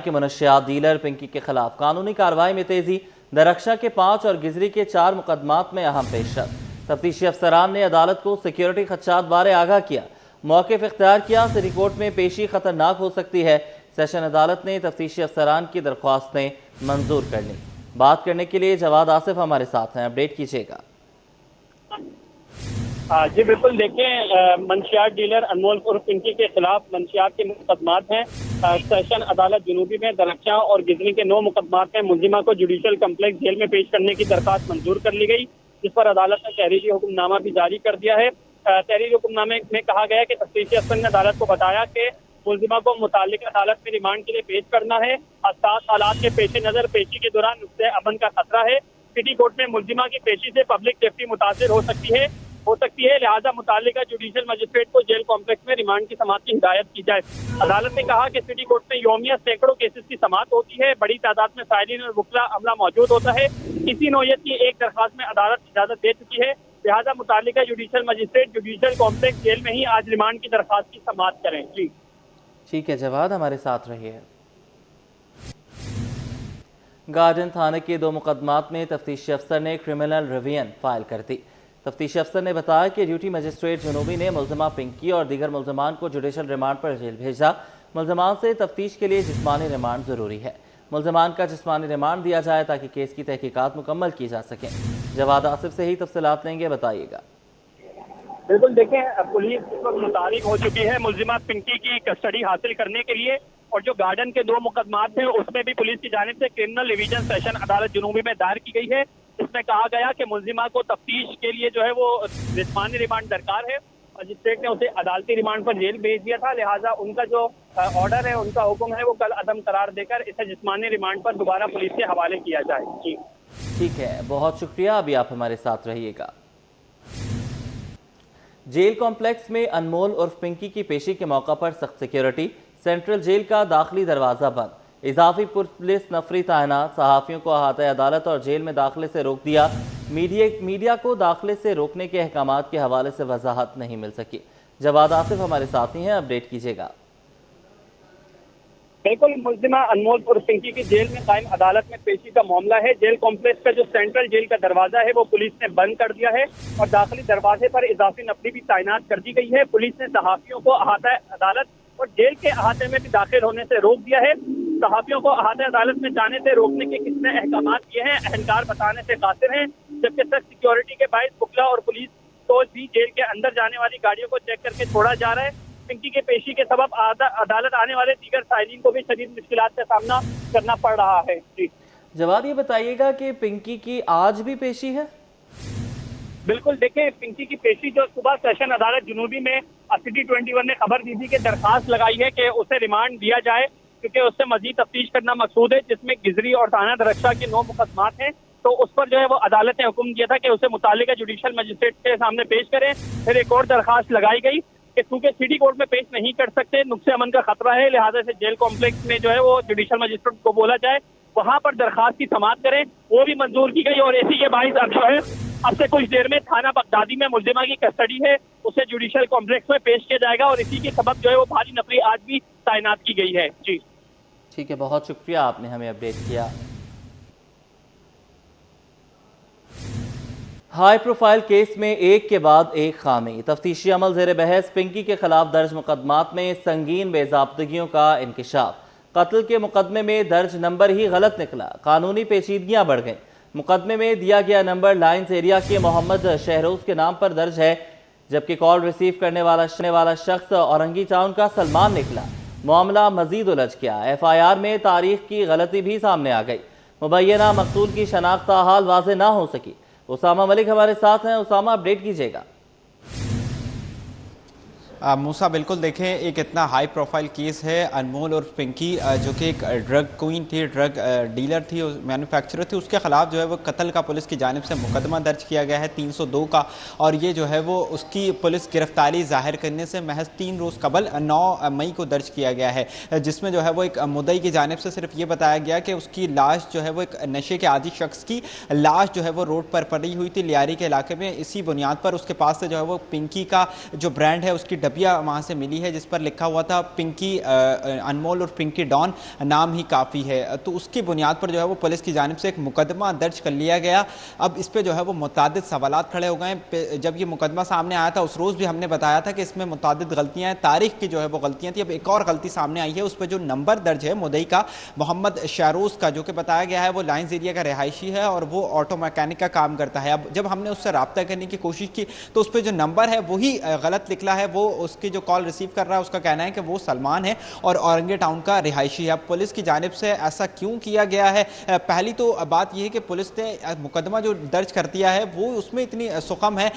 की मनशियात डीलर पिंकी के खिलाफ कानूनी कार्रवाई में तेजी। दरख्शा के 5 और गिजरी के 4 मुकदमात में अहम पेशरफ। तफ्तीशी अफसरान ने अदालत को सिक्योरिटी खदशात बारे आगाह किया। मौक़िफ़ इख्तियार किया, सिटी कोर्ट में पेशी खतरनाक हो सकती है। सेशन अदालत ने तफ्तीशी अफसरान की दरख्वास्तें मंजूर कर ली। बात करने के लिए जवाद आसिफ हमारे साथ हैं, अपडेट कीजिएगा। जी बिल्कुल, देखें मंशियात डीलर अनमोल उर्फ पिंकी के खिलाफ मंशियात के मुकदमात हैं। सेशन अदालत जुनूबी में दरख्शा और गिजरी के 9 मुकदमात में मुलजिमा को जुडिशल कम्प्लेक्स जेल में पेश करने की दरख्वास्त मंजूर कर ली गई, जिस पर अदालत ने तहरीरी हुक्मनामा भी जारी कर दिया है। तहरीरी हुक्मनामे में कहा गया है कि तफ्तीशी अफसर ने अदालत को बताया कि मुलजिमा को मुताल्लिका अदालत में रिमांड के लिए पेश करना है। हसास हालात के पेश नज़र पेशी के दौरान नुक्ते अमन का खतरा है। सिटी कोर्ट में मुलजिमा की पेशी से पब्लिक सेफ्टी मुतासिर हो सकती है, लिहाजा मुताल्लिका जुडिशल मजिस्ट्रेट को जेल कॉम्प्लेक्स में रिमांड की समाअत की हिदायत की जाए। अदालत ने कहा कि सिटी कोर्ट में यौमिया सैकड़ों केसेस की समाअत होती है, बड़ी तादाद में साइलिन और वकला अमला मौजूद होता है। इसी नौयत की एक दरख्वास्त में अदालत इजाजत दे चुकी है, लिहाजा मुताल्लिका judicial magistrate judicial complex jail में ही आज रिमांड की दरख्वास्त की समाअत करें। जी ठीक है, जवाद हमारे साथ रहिए। गार्डन थाने के 2 मुकदमात में तफ्तीशी अफसर ने क्रिमिनल रिवीजन फाइल कर दी। तफ्तीशी अफसर ने बताया कि ड्यूटी मजिस्ट्रेट जुनूबी ने मुलजमा पिंकी और दीगर मुलजमान को जुडिशल रिमांड पर जेल भेजा। मुलजमान से तफ्तीश के लिए जिस्मानी रिमांड जरूरी है। मुलजमान का जिस्मानी रिमांड दिया जाए ताकि केस की तहकीकात मुकम्मल की जा सकें। जवाद आसिफ से ही तफसीलात लेंगे, बताइएगा। बिल्कुल, देखें पुलिस इस वक्त मुतारिक हो चुकी है मुलजिमा पिंकी की कस्टडी हासिल करने के लिए, और जो गार्डन के 2 मुकदमात हैं उसमें भी पुलिस की जानिब से क्रिमिनल रिवीजन सेशन अदालत जुनूबी में दायर की गई है। इसमें कहा गया कि मुलजिमा को तफ्तीश के लिए जो है वो जिस्मानी रिमांड दरकार है। मजिस्ट्रेट ने उसे अदालती रिमांड पर जेल भेज दिया था, लिहाजा उनका जो ऑर्डर है, उनका हुक्म है, वो कल अदम करार देकर इसे जिस्मानी रिमांड पर दोबारा पुलिस के हवाले किया जाए। जी ठीक है, बहुत शुक्रिया, अभी आप हमारे साथ रहिएगा। जेल कॉम्प्लेक्स में अनमोल उर्फ पिंकी की पेशी के मौका पर सख्त सिक्योरिटी। सेंट्रल जेल का दाखिली दरवाजा बंद, इजाफी पुलिस नफरी तैनात। सहाफ़ियों को अहाते अदालत और जेल में दाखिले से रोक दिया। मीडिया को दाखिले से रोकने के अहकामात के हवाले से वजाहत नहीं मिल सकी। जवाद आसिफ हमारे साथी हैं, अपडेट कीजिएगा। बिल्कुल, मुलजिमा अनमोल उर्फ पिंकी की जेल में कायम अदालत में पेशी का मामला है। जेल कॉम्प्लेक्स का जो सेंट्रल जेल का दरवाजा है वो पुलिस ने बंद कर दिया है और दाखिली दरवाजे पर इजाफी नफरी भी तैनात कर दी गई है। पुलिस ने सहाफियों को अहाता अदालत और जेल के अहाते में भी दाखिल होने से रोक दिया है। सहाफियों को अहाते अदालत में जाने से रोकने के कितने अहकामात किए हैं, अहंकार बताने से कासिर हैं, जबकि सख्त सिक्योरिटी के बायस वकला और पुलिस को भी जेल के अंदर जाने वाली गाड़ियों को चेक करके छोड़ा जा रहा है। पिंकी के पेशी के सबब अदालत आने वाले दीगर साइलिन को भी शदीद मुश्किलात का सामना करना पड़ रहा है। जी जवाब, ये बताइएगा कि पिंकी की आज भी पेशी है? बिल्कुल, देखें पिंकी की पेशी जो सुबह सेशन अदालत जुनूबी में सिटी 21 ने खबर दी थी कि दरखास्त लगाई है कि उसे रिमांड दिया जाए, क्योंकि उससे मजीद तफ्तीश करना मकसूद है, जिसमें गिजरी और थाना दरख्शा के 9 मुकदमात हैं। तो उस पर जो है वो अदालत ने हुक्म दिया था कि उसे मुताल्लिका जुडिशल मजिस्ट्रेट के सामने पेश करें। फिर एक और दरखास्त लगाई गई कि चूंकि सिटी कोर्ट में पेश नहीं कर सकते, नुक्से अमन का खतरा है, लिहाजा से जेल कॉम्प्लेक्स में जो है वो जुडिशल मजिस्ट्रेट को बोला जाए, वहां पर दरखास्त की समाअत करें। वो भी मंजूर की गई और इसी के बाइस अब जो है अब से कुछ देर में थाना बगदादी में मुलजिमा की कस्टडी है, उसे जुडिशल कॉम्प्लेक्स में पेश किया जाएगा और इसी के सबब जो है वो भारी नफरी आज भी तैनात की गई है। जी ठीक है, बहुत शुक्रिया, आपने हमें अपडेट किया। हाई प्रोफाइल केस में एक के बाद एक खामी। तफ्तीशी अमल ज़ेर बहस। पिंकी के खिलाफ दर्ज मुकदमात में संगीन बेज़ाब्तगियों का इंकिशाफ। कत्ल के मुकदमे में दर्ज नंबर ही गलत निकला, कानूनी पेचीदगियां बढ़ गईं। मुकदमे में दिया गया नंबर लाइन्स एरिया के मोहम्मद शहरोज के नाम पर दर्ज है, जबकि कॉल रिसीव करने वाला शख्स औरंगी टाउन का सलमान निकला। मामला मजीद उलझ गया। FIR में तारीख की गलती भी सामने आ गई। मुबैना मकतूल की शनाख्त हाल वाज़े ना हो सकी। उसामा मलिक हमारे साथ हैं, उसामा अपडेट कीजिएगा। मूसा, बिल्कुल देखें, एक इतना हाई प्रोफाइल केस है। अनमोल और पिंकी जो कि एक ड्रग क्वीन थी, ड्रग डीलर थी, मैन्युफैक्चरर थी, उसके खिलाफ जो है वो कत्ल का पुलिस की जानिब से मुकदमा दर्ज किया गया है 302 का। और ये जो है वो उसकी पुलिस गिरफ्तारी जाहिर करने से महज 3 रोज़ कबल 9 मई को दर्ज किया गया है, जिसमें जो है वो एक मुद्दई की जानिब से सिर्फ ये बताया गया कि उसकी लाश जो है वो एक नशे के आदी शख्स की लाश जो है वो रोड पर पड़ी हुई थी लियारी के इलाके में। इसी बुनियाद पर उसके पास से जो है वो पिंकी का जो ब्रांड है उसकी डबिया वहाँ से मिली है जिस पर लिखा हुआ था पिंकी अनमोल और पिंकी डॉन नाम ही काफ़ी है। तो उसकी बुनियाद पर जो है वो पुलिस की जानिब से एक मुकदमा दर्ज कर लिया गया। अब इस पर जो है वो मुतादिद सवालात खड़े हो गए। जब ये मुकदमा सामने आया था उस रोज़ भी हमने बताया था कि इसमें मुतादिद गलतियाँ हैं, तारीख की जो है वो गलतियाँ थी। अब एक और गलती सामने आई है, उस पर जो नंबर दर्ज है मुद्दई का मोहम्मद शारोज का, जो कि बताया गया है वो लाइन्स एरिया का रिहायशी है और वो ऑटो मैकेनिक का काम करता है। अब जब हमने उससे रब्ता करने की कोशिश की तो उस पर जो नंबर है वही गलत निकला है। वो उसकी जो कॉल रिसीव कर रहा है उसका कहना है कि वो सलमान है और औरंगे टाउन का रिहायशी है। अब पुलिस की जानिब से ऐसा क्यों किया गया है? पहली तो बात यह है कि पुलिस ने मुकदमा जो दर्ज कर दिया है वो उसमें इतनी सुखम है।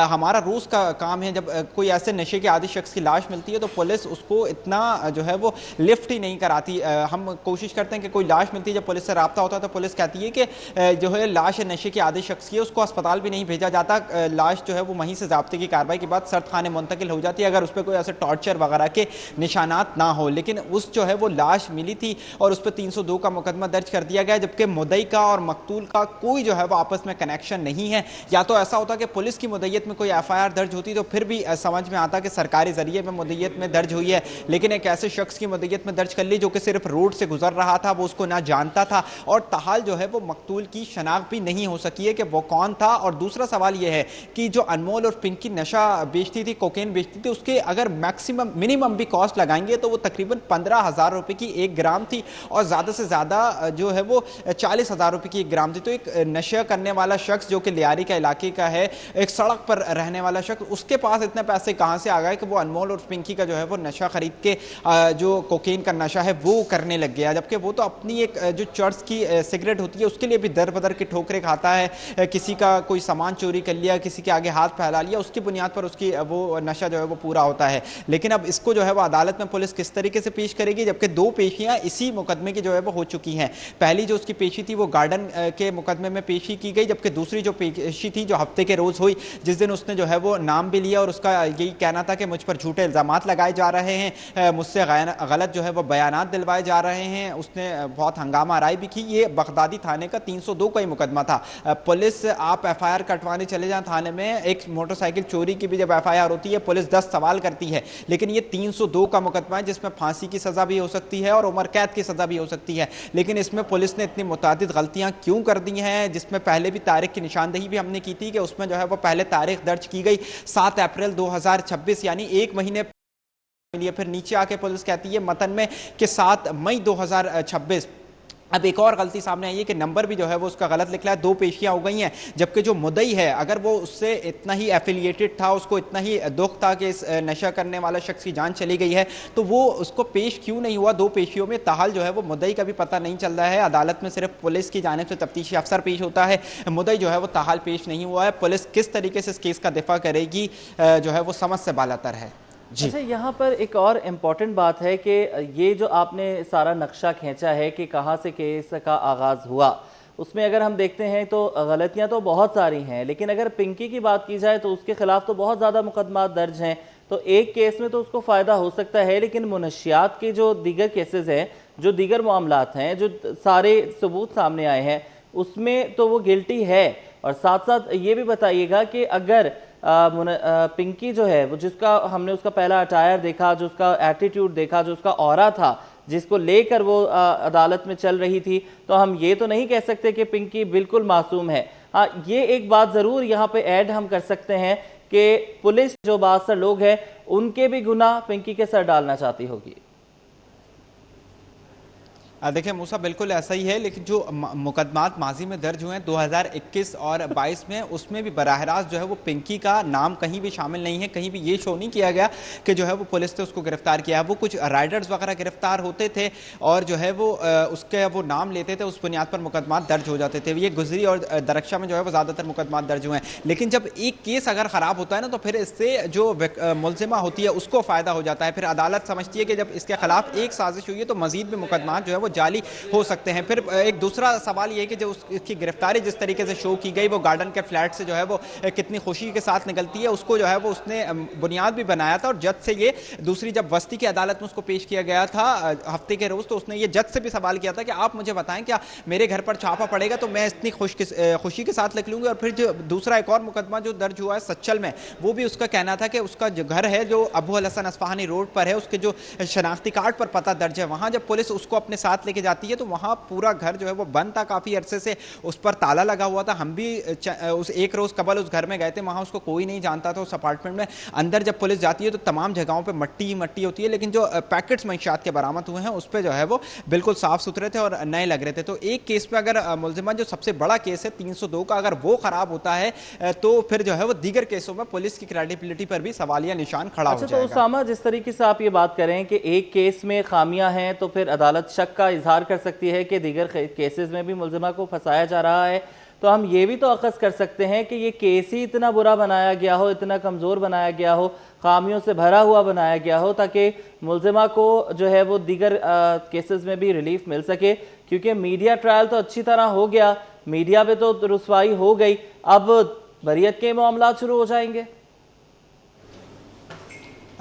हमारा रोज़ का काम है, जब कोई ऐसे नशे के आदी शख्स की लाश मिलती है तो पुलिस उसको इतना जो है वो लिफ्ट ही नहीं कराती। हम कोशिश करते हैं कि कोई लाश मिलती है, जब पुलिस से रब्ता होता है तो पुलिस कहती है कि जो है लाश नशे के आदी शख्स की है, उसको अस्पताल भी नहीं भेजा जाता। लाश जो है वो वहीं से ज़ाब्ते की कार्रवाई के बाद सर्द खाने मुंतकिल हो जाती है अगर उस पर कोई ऐसे टॉर्चर वगैरह के निशानात ना हो। लेकिन उस जो है वो लाश मिली थी और उस पर 302 का मुकदमा दर्ज कर दिया गया, जबकि मुद्दई का और मकतूल का कोई जो है वो आपस में कनेक्शन नहीं है। या तो ऐसा होता कि पुलिस की मुद्दईयत में कोई FIR दर्ज होती तो फिर भी समझ में आता कि सरकारी जरिए में मुद्दईयत में दर्ज हुई है, लेकिन एक ऐसे शख्स की मुद्दईयत में दर्ज कर ली जो कि सिर्फ रोड से गुजर रहा था, वो उसको ना जानता था और ताहाल जो है वो मकतूल की शनाख्त भी नहीं हो सकी है कि वो कौन था। और दूसरा सवाल यह है कि जो अनमोल और पिंकी नशा बेचती थी, कोकेन बेचती थी, उसके अगर मैक्सिमम मिनिमम भी कॉस्ट लगाएंगे तो वो तकरीबन 15,000 रुपए की 1 ग्राम थी और ज़्यादा से ज़्यादा जो है वो 40,000 रुपए की 1 ग्राम थी। तो एक नशा करने वाला शख्स जो कि लियारी का इलाके का है, एक सड़क पर रहने वाला शख्स, उसके पास इतने पैसे कहाँ से आ गए कि वो अनमोल और पिंकी का जो है वो नशा खरीद के जो कोकेन का नशा है वो करने लग गया, जबकि वो तो अपनी एक जो चर्च की सिगरेट होती है उसके लिए भी दर बदर की ठोकरें खाता है। किसी का कोई सामान चोरी कर लिया, किसी के आगे हाथ फैला लिया, उसकी बुनियाद पर उसकी वो नशा जो है वो पूरा होता है। लेकिन अब इसको जो है वो अदालत में पुलिस किस तरीके से पेश करेगी, जबकि 2 पेशियां इसी मुकदमे की जो है वो हो चुकी हैं। पहली जो उसकी पेशी थी वो गार्डन के मुकदमे में पेशी की गई, जबकि दूसरी जो पेशी थी जो हफ्ते के रोज़ हुई, जिस दिन उसने जो है वो नाम भी लिया और उसका यही कहना था कि मुझ पर झूठे इल्ज़ामात लगाए जा रहे हैं, मुझसे गलत जो है वो बयानात दिलवाए जा रहे हैं। उसने बहुत हंगामा आराई भी की। ये बगदादी थाने का 302 का ही मुकदमा था। पुलिस आप FIR कटवाने चले जाएं थाने में, एक मोटरसाइकिल चोरी की भी जब FIR होती है पुलिस 10 सवाल करती है, लेकिन ये 302 का मुकदमा है जिसमें फांसी की सज़ा भी हो सकती है और उम्र कैद की सज़ा भी हो सकती है। लेकिन इसमें पुलिस ने इतनी मुतादिद गलतियां क्यों कर दी हैं, जिसमें पहले भी तारीख की निशानदही भी हमने की थी कि उसमें जो है वो पहले तारीख दर्ज की गई 7 अप्रैल 2026, यानी 1 महीने मिली। फिर नीचे आके पुलिस कहती है मतन में कि 7 मई 2026। अब एक और गलती सामने आई है कि नंबर भी जो है वो उसका गलत लिखा है। 2 पेशियां हो गई हैं, जबकि जो मुद्दई है अगर वो उससे इतना ही एफिलिएटेड था, उसको इतना ही दुख था कि इस नशा करने वाला शख्स की जान चली गई है, तो वो उसको पेश क्यों नहीं हुआ 2 पेशियों में? ताहाल जो है वो मुद्दई का भी पता नहीं चल रहा है। अदालत में सिर्फ पुलिस की जानिब से तफ्तीशी अफसर पेश होता है, मुद्दई जो है वो ताहाल पेश नहीं हुआ है। पुलिस किस तरीके से इस केस का दिफा करेगी जो है वो समझ से बालातर है। अच्छा, यहाँ पर एक और इम्पॉर्टेंट बात है कि ये जो आपने सारा नक्शा खींचा है कि कहाँ से केस का आगाज़ हुआ, उसमें अगर हम देखते हैं तो गलतियाँ तो बहुत सारी हैं, लेकिन अगर पिंकी की बात की जाए तो उसके ख़िलाफ़ तो बहुत ज़्यादा मुकदमा दर्ज हैं। तो एक केस में तो उसको फ़ायदा हो सकता है, लेकिन मुनशियात के जो दीगर केसेस हैं, जो दीगर मामलात हैं, जो सारे सबूत सामने आए हैं, उसमें तो वो गिल्टी है। और साथ साथ ये भी बताइएगा कि अगर पिंकी जो है वो, जिसका हमने उसका पहला अटायर देखा, जो उसका एटीट्यूड देखा, जो उसका ऑरा था, जिसको लेकर वो अदालत में चल रही थी, तो हम ये तो नहीं कह सकते कि पिंकी बिल्कुल मासूम है। हाँ, ये एक बात ज़रूर यहाँ पे ऐड हम कर सकते हैं कि पुलिस जो बादशाह लोग हैं उनके भी गुनाह पिंकी के सर डालना चाहती होगी। देखिए मूसा, बिल्कुल ऐसा ही है, लेकिन जो मुकदमात माजी में दर्ज हुए हैं 2021 और 22 में, उसमें भी बराह रास्त जो है वो पिंकी का नाम कहीं भी शामिल नहीं है। कहीं भी ये शो नहीं किया गया कि जो है वो पुलिस ने उसको गिरफ्तार किया। वो कुछ राइडर्स वगैरह गिरफ्तार होते थे और जो है वो उसके वो नाम लेते थे, उस बुनियाद पर मुकदमात दर्ज हो जाते थे। ये गुजरी और दरक्षा में जो है वो ज़्यादातर मुकदमात दर्ज हुए हैं। लेकिन जब एक केस अगर ख़राब होता है ना, तो फिर इससे जो मुलजिमा होती है उसको फ़ायदा हो जाता है। फिर अदालत समझती है कि जब इसके खिलाफ एक साजिश हुई है तो मज़ीद भी मुकदमात जो है वो वो जाली हो सकते हैं। फिर एक दूसरा सवाल ये है कि जो उसकी गिरफ्तारी जिस तरीके से शो की गई, वो गार्डन के फ्लैट से जो है वो कितनी खुशी के साथ निकलती है, उसको जो है वो उसने बुनियाद भी बनाया था। और जज से ये दूसरी जब वस्ती की अदालत में उसको पेश किया गया था हफ्ते के रोज, तो उसने ये जज से भी सवाल किया था कि आप मुझे बताएं क्या मेरे घर पर छापा पड़ेगा तो मैं इतनी खुशी के साथ निकलूंगी। और फिर जो दूसरा एक और मुकदमा जो दर्ज हुआ है सच्चल में, वो भी उसका कहना था कि उसका जो घर है जो अबू अल हसन अस्फहानी रोड पर है, उसके जो शनाख्ती कार्ड पर पता दर्ज है, वहां जब पुलिस उसको अपने साथ लेके जाती है तो वहां पूरा घर जो है वो बंद था, काफी अरसे से उस पर ताला लगा हुआ था। हम भी उस एक रोज कबल उस घर में गए थे, वहां उसको कोई नहीं जानता था उस अपार्टमेंट में। अंदर जब पुलिस जाती है तो तमाम जगहों पे मट्टी मट्टी होती है, लेकिन जो पैकेट्स मंशियात के बरामद हुए हैं उस पर जो है वो बिल्कुल साफ सुथरे थे और नए लग रहे थे। तो एक केस पे अगर मुल्जिमान जो सबसे बड़ा केस है 302 का, अगर वो खराब होता है तो फिर जो है वो दीगर केसों में पुलिस की क्रेडिबिलिटी पर भी सवालिया निशान खड़ा हो अच्छा, जाएगा। तो उसामा, जिस तरीके से आप ये बात करें कि एक केस में खामियां हैं तो फिर अदालत शक का इजहार कर सकती है कि दीगर केसेस में भी मुल्जिमा को फंसाया जा रहा है, तो हम ये भी तो अखज़ कर सकते हैं कि ये केस ही इतना बुरा बनाया गया हो, इतना कमज़ोर बनाया गया हो, खामियों से भरा हुआ बनाया गया हो, ताकि मुल्जिमा को जो है वो दीगर केसेस में भी रिलीफ मिल सके। क्योंकि मीडिया ट्रायल तो अच्छी तरह हो गया, मीडिया पे तो रुसवाई हो गई, अब बरियत के मामला शुरू हो जाएंगे।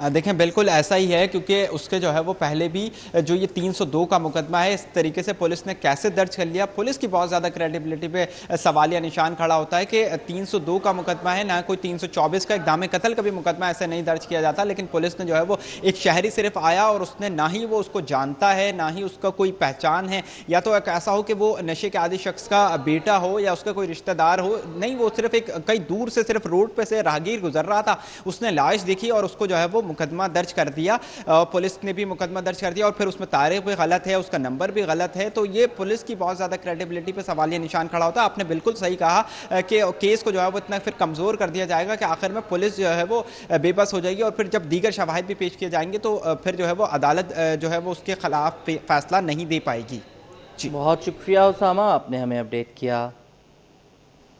देखें, बिल्कुल ऐसा ही है, क्योंकि उसके जो है वो पहले भी जो ये 302 का मुकदमा है, इस तरीके से पुलिस ने कैसे दर्ज कर लिया, पुलिस की बहुत ज़्यादा क्रेडिबिलिटी पे सवालिया निशान खड़ा होता है कि 302 का मुकदमा है, ना कोई 324 का इक़दाम कत्ल का भी मुकदमा ऐसे नहीं दर्ज किया जाता। लेकिन पुलिस ने जो है वो एक शहरी सिर्फ आया और उसने ना ही वो उसको जानता है, ना ही उसका कोई पहचान है, या तो एक ऐसा हो कि वो नशे के आदि शख्स का बेटा हो या उसका कोई रिश्तेदार हो, नहीं, वो सिर्फ एक कई दूर से सिर्फ रोड पे से राहगीर गुजर रहा था, उसने लाश देखी और उसको जो है वो मुकदमा दर्ज कर दिया। पुलिस ने भी मुकदमा दर्ज कर दिया और फिर उसमें तारीख भी गलत है, उसका नंबर भी गलत है। तो ये पुलिस की बहुत ज़्यादा क्रेडिबिलिटी पे सवालिया निशान खड़ा होता है। आपने बिल्कुल सही कहा कि केस को जो है वो इतना फिर कमज़ोर कर दिया जाएगा कि आखिर में पुलिस जो है वो बेबस हो जाएगी और फिर जब दीगर शवाहिद भी पेश किए जाएंगे तो फिर जो है वो अदालत जो है वो उसके खिलाफ फैसला नहीं दे पाएगी। जी, बहुत शुक्रिया उसामा, आपने हमें अपडेट किया।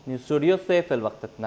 न्यूज़ स्टूडियो से फिल वक्त इतना।